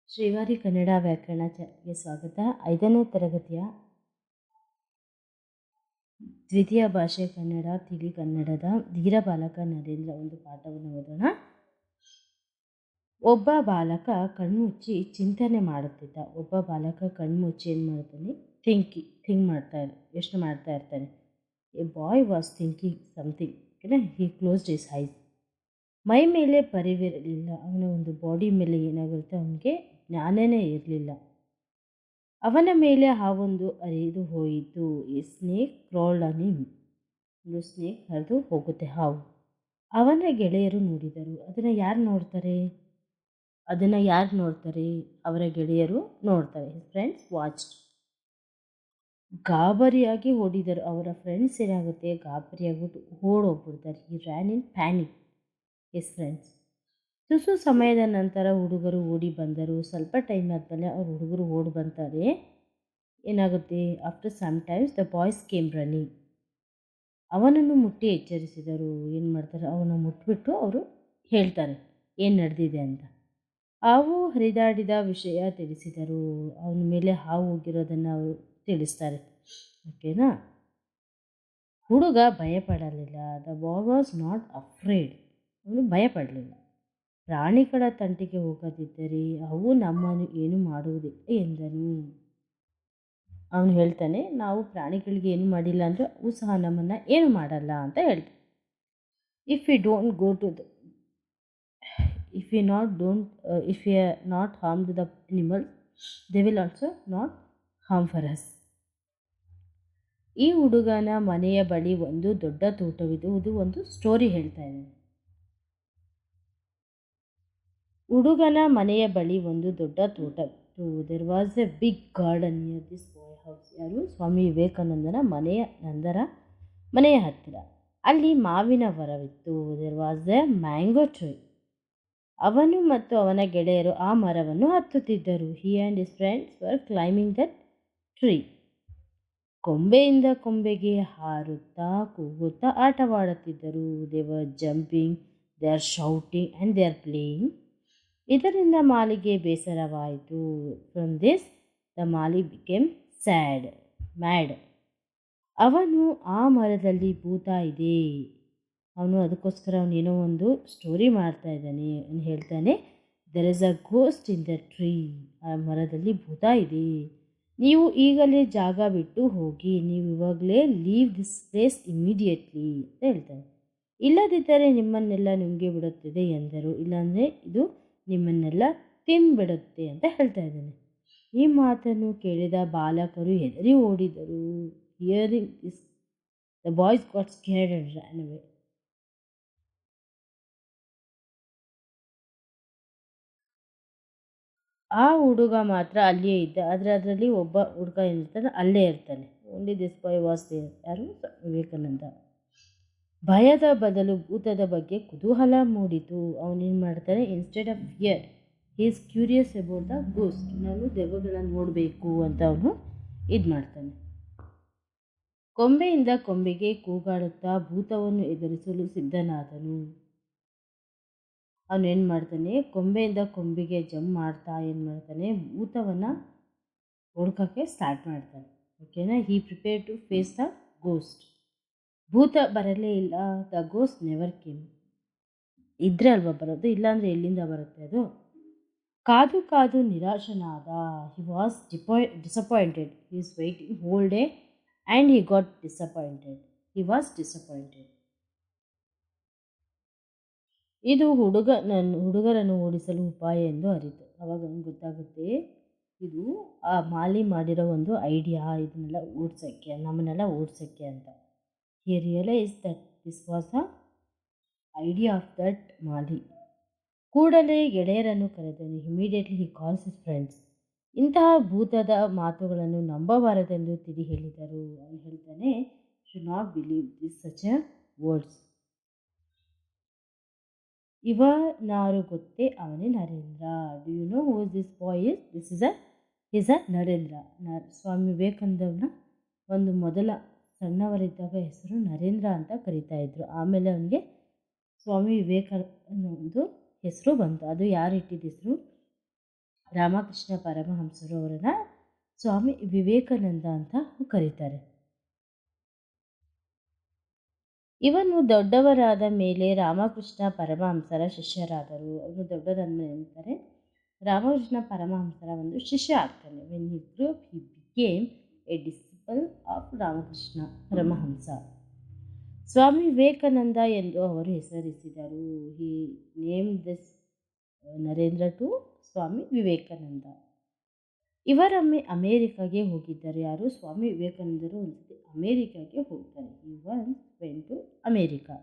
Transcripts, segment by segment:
ಶ್ರೀವಾರಿ ಕನ್ನಡ ವ್ಯಾಕರಣಕ್ಕೆ ಸ್ವಾಗತ. 5ನೇ ತರಗತಿಯ ದ್ವಿತೀಯ ಭಾಷೆ ಕನ್ನಡ ತಿಳಿ ಕನ್ನಡದ ಧೀರ ಬಾಲಕ ನರೇಂದ್ರ ಒಂದು ಪಾಠವನ್ನು ಓದೋಣ. ಒಬ್ಬ ಬಾಲಕ ಕಣ್ಮುಚ್ಚಿ ಚಿಂತನೆ ಮಾಡುತ್ತಿದ್ದ. ಒಬ್ಬ ಬಾಲಕ ಕಣ್ಮುಚ್ಚಿ ಏನು ಮಾಡ್ತಾನೆ, ಥಿಂಕ್ ಯೋಚನೆ ಮಾಡ್ತಾ ಇರ್ತಾನೆ. A boy was thinking something. He closed his eyes. ಮೈ ಮೇಲೆ ಪರಿವಿರಲಿಲ್ಲ. ಅವನ ಒಂದು ಬಾಡಿ ಮೇಲೆ ಏನಾಗುತ್ತೆ, ಅವನಿಗೆ ಜ್ಞಾನನೇ ಇರಲಿಲ್ಲ. ಅವನ ಮೇಲೆ ಹಾವೊಂದು ಹರಿದು ಹೋಯಿತು. A snake crawled on him. ಒಂದು ಸ್ನೇಕ್ ಹರಿದು ಹೋಗುತ್ತೆ, ಹಾವು. ಅವನ ಗೆಳೆಯರು ನೋಡಿದರು. ಅದನ್ನು ಯಾರು ನೋಡ್ತಾರೆ? ಅವರ ಗೆಳೆಯರು ನೋಡ್ತಾರೆ. His friends watched. ಗಾಬರಿಯಾಗಿ ಓಡಿದರು. ಅವರ ಫ್ರೆಂಡ್ಸ್ ಏನಾಗುತ್ತೆ, ಗಾಬರಿಯಾಗ್ಬಿಟ್ಟು ಓಡೋಗ್ಬಿಡ್ತಾರೆ. He ran in panic. His friends. ತುಸು ಸಮಯದ ನಂತರ ಹುಡುಗರು ಓಡಿ ಬಂದರು. ಸ್ವಲ್ಪ ಟೈಮ್ ಆದಮೇಲೆ ಹುಡುಗರು ಓಡಿ ಬಂತಾರೆ. ಏನಾಗುತ್ತೆ, after some times the boys came running. ಅವನನ್ನು ಮುಟ್ಟಿ ಎಚ್ಚರಿಸಿದರು. ಏನು ಮಾಡ್ತಾರೆ, ಅವನ ಮುಟ್ಬಿಟ್ಟು ಅವರು ಹೇಳ್ತಾರೆ ಏನು ನಡೆದಿದೆ ಅಂತ. ಹಾವು ಹರಿದಾಡಿದ ವಿಷಯ ತಿಳಿಸಿದರು. ಅವನ ಮೇಲೆ ಹಾವು ಹೋಗಿರೋದನ್ನು ಅವರು ತಿಳಿಸ್ತಾರೆ. ಓಕೆನಾ. ಹುಡುಗ ಭಯಪಡಲಿಲ್ಲ. The boy was not afraid. ಅವನು ಭಯಪಡಲಿಲ್ಲ. ಪ್ರಾಣಿಗಳ ತಂಟೆಗೆ ಹೋಗದಿದ್ದರೆ ಅವು ನಮ್ಮನ್ನು ಏನು ಮಾಡುವುದಿಲ್ಲ ಎಂದನು. ಅವನು ಹೇಳ್ತಾನೆ, ನಾವು ಪ್ರಾಣಿಗಳಿಗೆ ಏನು ಮಾಡಿಲ್ಲ ಅಂದರೆ ಅವು ಸಹ ನಮ್ಮನ್ನು ಏನು ಮಾಡಲ್ಲ ಅಂತ ಹೇಳ್ತಾನೆ. If you are not harm to the animals, they will also not harm for us. ಈ ಹುಡುಗನ ಮನೆಯ ಬಳಿ ಒಂದು ದೊಡ್ಡ ತೋಟವಿದೆ. ಇದು ಒಂದು ಸ್ಟೋರಿ ಹೇಳ್ತಾ ಇದೆ. ಹುಡುಗನ ಮನೆಯ ಬಳಿ ಒಂದು ದೊಡ್ಡ ತೋಟವಿತ್ತು. There was a big garden near this boy house. ಯಾರು? ಸ್ವಾಮಿ ವಿವೇಕಾನಂದನ ಮನೆಯ ಹತ್ತಿರ. ಅಲ್ಲಿ ಮಾವಿನ ಮರವಿತ್ತು. There was a mango tree. ಅವನು ಮತ್ತು ಅವನ ಗೆಳೆಯರು ಆ ಮರವನ್ನು ಹತ್ತುತ್ತಿದ್ದರು. He and his friends were climbing that tree. ಕೊಂಬೆಯಿಂದ ಕೊಂಬೆಗೆ ಹಾರುತ್ತಾ ಕೂಗುತ್ತಾ ಆಟವಾಡುತ್ತಿದ್ದರು. They were jumping, they are shouting and they are playing. ಇದರಿಂದ ಮಾಲಿಗೆ ಬೇಸರವಾಯಿತು. From this the mali became mad. ಅವನು ಆ ಮರದಲ್ಲಿ ಭೂತ ಇದೆ. ಅದಕ್ಕೋಸ್ಕರ ಅವನೇನೋ ಒಂದು ಸ್ಟೋರಿ ಮಾಡ್ತಾ ಇದ್ದಾನೆ. ಅವನು ಹೇಳ್ತಾನೆ, there is a ghost in the tree. ಆ ಮರದಲ್ಲಿ ಭೂತ ಇದೆ. ನೀವು ಈಗಲೇ ಜಾಗ ಬಿಟ್ಟು ಹೋಗಿ. ನೀವು ಇವಾಗಲೇ ಲೀವ್ ದಿಸ್ ಪ್ಲೇಸ್ ಇಮಿಡಿಯೇಟ್ಲಿ ಅಂತ ಹೇಳ್ತಾನೆ. ಇಲ್ಲದಿದ್ದರೆ ನಿಮ್ಮನ್ನೆಲ್ಲ ನುಂಗಿ ಬಿಡುತ್ತದೆ ಎಂದರು. ಇಲ್ಲಾಂದರೆ ಇದು ನಿಮ್ಮನ್ನೆಲ್ಲ ತಿಂದ್ಬಿಡುತ್ತೆ ಅಂತ ಹೇಳ್ತಾ ಇದ್ದಾನೆ. ಈ ಮಾತನ್ನು ಕೇಳಿದ ಬಾಲಕರು ಹೆದರಿ ಓಡಿದರು. Hearing this the boys got scared and ran away. ಆ ಹುಡುಗ ಮಾತ್ರ ಅಲ್ಲಿಯೇ ಇದ್ದ. ಆದರೆ ಅದರಲ್ಲಿ ಒಬ್ಬ ಹುಡುಗ ಏನಿರ್ತಾನೆ ಅಲ್ಲೇ ಇರ್ತಾನೆ. Only this boy was there. ಯಾರು? ವಿವೇಕಾನಂದ. ಭಯದ ಬದಲು ಭೂತದ ಬಗ್ಗೆ ಕುತೂಹಲ ಮೂಡಿತು. ಅವನೇನು ಮಾಡ್ತಾನೆ, instead of fear he is curious about the ghost. ನಾನು ದೆವ್ವಗಳನ್ನು ನೋಡಬೇಕು ಅಂತ ಅವನು ಇದು ಮಾಡ್ತಾನೆ. ಕೊಂಬೆಯಿಂದ ಕೊಂಬೆಗೆ ಕೂಗಾಡುತ್ತಾ ಭೂತವನ್ನು ಎದುರಿಸಲು ಸಿದ್ಧನಾದನು. ಅವನೇನು ಮಾಡ್ತಾನೆ, ಕೊಂಬೆಯಿಂದ ಕೊಂಬೆಗೆ ಜಂಪ್ ಮಾಡ್ತಾ ಏನು ಮಾಡ್ತಾನೆ, ಭೂತವನ್ನು ಹುಡ್ಕೋಕ್ಕೆ ಸ್ಟಾರ್ಟ್ ಮಾಡ್ತಾನೆ. ಓಕೆನಾ. He prepare to face the ghost. ಭೂತ ಬರಲೇ ಇಲ್ಲ. The ghost never came. ಇದ್ರೆ ಅಲ್ವಾ ಬರೋದು, ಇಲ್ಲಾಂದರೆ ಎಲ್ಲಿಂದ ಬರುತ್ತೆ ಅದು. ಕಾದು ಕಾದು ನಿರಾಶನಾದ. He was disappointed. He is waiting whole day and he got disappointed. ಇದು ಹುಡುಗರನ್ನು ಓಡಿಸಲು ಉಪಾಯ ಎಂದು ಅರಿತು. ಅವಾಗ ನಮ್ಗೆ ಗೊತ್ತಾಗುತ್ತೆ, ಇದು ಆ ಮಾಲಿ ಮಾಡಿರೋ ಒಂದು ಐಡಿಯಾ, ನಮ್ಮನ್ನೆಲ್ಲ ಓಡಿಸೋಕ್ಕೆ ಅಂತ. He realise that this was a idea of that mali. ಕೂಡಲೇ ಗೆಳೆಯರನ್ನು ಕರೆದನು. Immediately he calls his friends. ಇಂತಹ ಭೂತದ ಮಾತುಗಳನ್ನು ನಂಬಬಾರದೆಂದು ತಿಳಿ ಹೇಳಿದರು. ಅವನು ಹೇಳ್ತಾನೆ, should not believe this such a words. ಇವನಾರು ಗೊತ್ತೇ? ಅವನೇ Narendra. Do you know who this boy is? Is a Narendra. Swami ವಿವೇಕಾನಂದವನ್ನ ಒಂದು ಮೊದಲ ಸಣ್ಣವರಿದ್ದಾಗ ಹೆಸರು ನರೇಂದ್ರ ಅಂತ ಕರೀತಾ ಇದ್ರು. ಆಮೇಲೆ ಅವನಿಗೆ ಸ್ವಾಮಿ ವಿವೇಕಾನಂದ ಒಂದು ಹೆಸರು ಬಂತು. ಅದು ಯಾರು ಇಟ್ಟಿದ್ದ ಹೆಸರು? ರಾಮಕೃಷ್ಣ ಪರಮಹಂಸರು ಅವರನ್ನು ಸ್ವಾಮಿ ವಿವೇಕಾನಂದ ಅಂತ ಕರೀತಾರೆ. ಇವನು ದೊಡ್ಡವರಾದ ಮೇಲೆ ರಾಮಕೃಷ್ಣ ಪರಮಹಂಸರ ಶಿಷ್ಯರಾದರು. ಅವನು ದೊಡ್ಡದಾದ ಮೇಲೆ ಅಂತಾರೆ ರಾಮಕೃಷ್ಣ ಪರಮಹಂಸರ ಒಂದು ಶಿಷ್ಯ ಆಗ್ತಾನೆ. When he grew up he became a disciple of Ramakrishna Paramahansa. Swami Vivekananda ಎಂದು ಅವರು ಹೆಸರಿಸಿದರು. He name this Narendra to Swami Vivekananda. ಇವರೊಮ್ಮೆ ಅಮೇರಿಕಾಗೆ ಹೋಗಿದ್ದರು. ಯಾರು? ಸ್ವಾಮಿ ವಿವೇಕಾನಂದರು ಒಂದ್ಸತಿ ಅಮೇರಿಕಾಗೆ ಹೋಗ್ತಾರೆ. ಈ ಒನ್ಸ್ ವೆಂಟ್ ಟು ಅಮೇರಿಕಾ.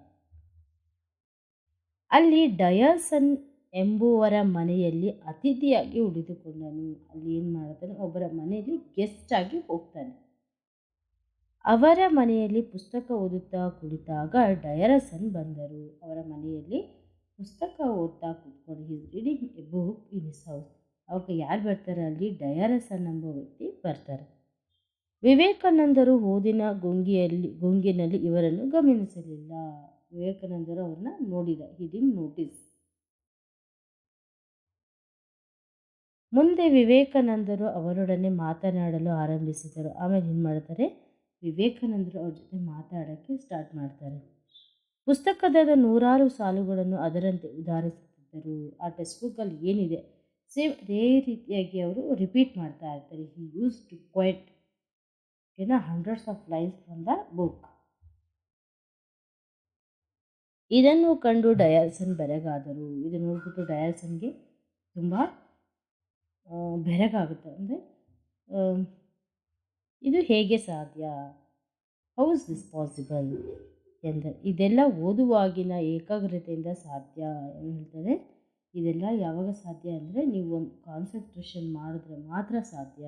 ಅಲ್ಲಿ ಡಯರ್ಸನ್ ಎಂಬುವರ ಮನೆಯಲ್ಲಿ ಅತಿಥಿಯಾಗಿ ಉಳಿದುಕೊಂಡನು. ಅಲ್ಲಿ ಏನು ಮಾಡ್ತಾನೆ? ಒಬ್ಬರ ಮನೆಯಲ್ಲಿ ಗೆಸ್ಟ್ ಆಗಿ ಹೋಗ್ತಾನೆ. ಅವರ ಮನೆಯಲ್ಲಿ ಪುಸ್ತಕ ಓದುತ್ತಾ ಕುಳಿತಾಗ ಡಯರಸನ್ ಬಂದರು. ಅವರ ಮನೆಯಲ್ಲಿ ಪುಸ್ತಕ ಓದ್ತಾ ಕೂತ್ಕೊಂಡು is reading A book in his house. ಅವಾಗ ಯಾರು ಬರ್ತಾರೆ? ಅಲ್ಲಿ ಡಯರಸನ್ ಎಂಬ ವ್ಯಕ್ತಿ ಬರ್ತಾರೆ. ವಿವೇಕಾನಂದರು ಓದಿನ ಗುಂಗಿನಲ್ಲಿ ಇವರನ್ನು ಗಮನಿಸಲಿಲ್ಲ. ವಿವೇಕಾನಂದರು ಅವ್ರನ್ನ ನೋಡಿದ. ಹಿ ಡಿಡ್ಂಟ್ ನೋಟಿಸ್. ಮುಂದೆ ವಿವೇಕಾನಂದರು ಅವರೊಡನೆ ಮಾತನಾಡಲು ಆರಂಭಿಸಿದರು. ಆಮೇಲೆ ಏನು ಮಾಡ್ತಾರೆ? ವಿವೇಕಾನಂದರು ಅವ್ರ ಜೊತೆ ಮಾತಾಡೋಕ್ಕೆ ಸ್ಟಾರ್ಟ್ ಮಾಡ್ತಾರೆ. ಪುಸ್ತಕದ ನೂರಾರು ಸಾಲುಗಳನ್ನು ಅದರಂತೆ ಉದಾಹರಿಸುತ್ತಿದ್ದರು. ಆ ಟೆಕ್ಸ್ಟ್ ಬುಕ್ಕಲ್ಲಿ ಏನಿದೆ ಸೇಮ್ ಅದೇ ರೀತಿಯಾಗಿ ಅವರು ರಿಪೀಟ್ ಮಾಡ್ತಾ ಇರ್ತಾರೆ. He use to quote hundreds of lines from the book. ಇದನ್ನು ಕಂಡು ಡಯರ್ಸನ್ ಬೆರಗಾದರು. ಇದು ನೋಡ್ಬಿಟ್ಟು ಡಯರ್ಸನ್ಗೆ ತುಂಬ ಬೆರಗಾಗುತ್ತೆ. ಅಂದರೆ ಇದು ಹೇಗೆ ಸಾಧ್ಯ? ಹೌ ಇಸ್ ದಿಸ್ ಪಾಸಿಬಲ್ ಎಂದರೆ, ಇದೆಲ್ಲ ಓದುವಾಗಿನ ಏಕಾಗ್ರತೆಯಿಂದ ಸಾಧ್ಯ ಏನು ಹೇಳ್ತಾರೆ. ಇದೆಲ್ಲ ಯಾವಾಗ ಸಾಧ್ಯ ಅಂದರೆ ನೀವು ಒಂದು ಕಾನ್ಸಂಟ್ರೇಷನ್ ಮಾಡಿದ್ರೆ ಮಾತ್ರ ಸಾಧ್ಯ.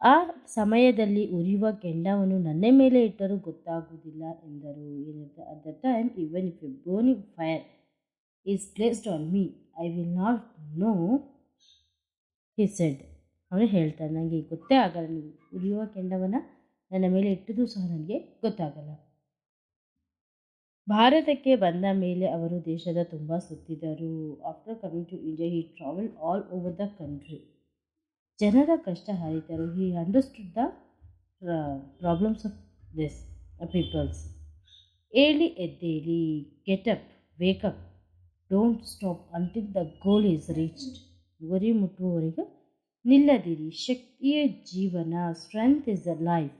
ಆ ಸಮಯದಲ್ಲಿ ಉರಿಯುವ ಕೆಂಡವನ್ನು ನನ್ನ ಮೇಲೆ ಇಟ್ಟರೂ ಗೊತ್ತಾಗುವುದಿಲ್ಲ ಎಂದರು. ಏನಂತ? At the time even if a burning fire is placed on me I will not know he said. ಅವನು ಹೇಳ್ತಾನೆ, ನನಗೆ ಗೊತ್ತೇ ಆಗಲ್ಲ, ನೀವು ಉರಿಯುವ ಕೆಂಡವನ್ನು ನನ್ನ ಮೇಲೆ ಇಟ್ಟಿದ್ದು ಸಹ ನನಗೆ ಗೊತ್ತಾಗಲ್ಲ. ಭಾರತಕ್ಕೆ ಬಂದ ಮೇಲೆ ಅವರು ದೇಶದ ತುಂಬ ಸುತ್ತಿದರು. After coming to India he travelled all over the country. ಜನರ ಕಷ್ಟ ಅರಿತರು. He understood the problems of this peoples. ಏಳಿ ಎದ್ದೇಳಿ, get up, wake up, don't stop until the goal is reached. ಗುರಿ ಮುಟ್ಟುವವರೆಗೂ ನಿಲ್ಲದಿರಿ. ಶಕ್ತಿಯೇ ಜೀವನ, ಸ್ಟ್ರೆಂತ್ ಇಸ್ ದ ಲೈಫ್,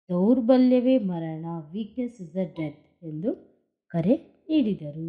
ದೌರ್ಬಲ್ಯವೇ ಮರಣ, ವೀಕ್ನೆಸ್ ಇಸ್ ದ ಡೆತ್ ಎಂದು ಕರೆ ನೀಡಿದರು.